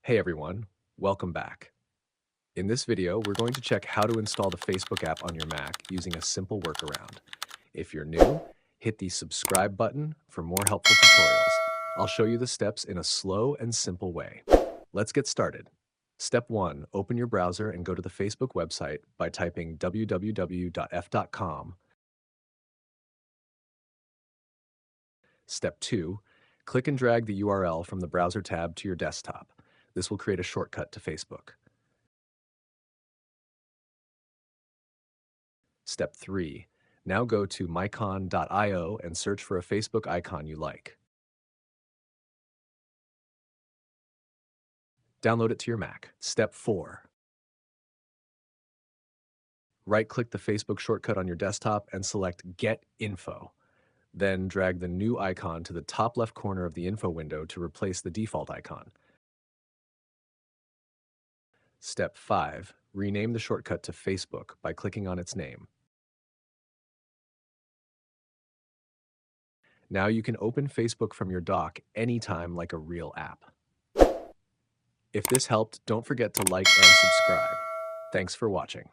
Hey everyone, welcome back. In this video, we're going to check how to install the Facebook app on your Mac using a simple workaround. If you're new, hit the subscribe button for more helpful tutorials. I'll show you the steps in a slow and simple way. Let's get started. Step 1, open your browser and go to the Facebook website by typing www.f.com. Step 2, click and drag the URL from the browser tab to your desktop. This will create a shortcut to Facebook. Step 3. Now go to mycon.io and search for a Facebook icon you like. Download it to your Mac. Step 4. Right-click the Facebook shortcut on your desktop and select Get Info. Then drag the new icon to the top left corner of the info window to replace the default icon. Step 5. Rename the shortcut to Facebook by clicking on its name. Now you can open Facebook from your dock anytime like a real app. If this helped, don't forget to like and subscribe. Thanks for watching.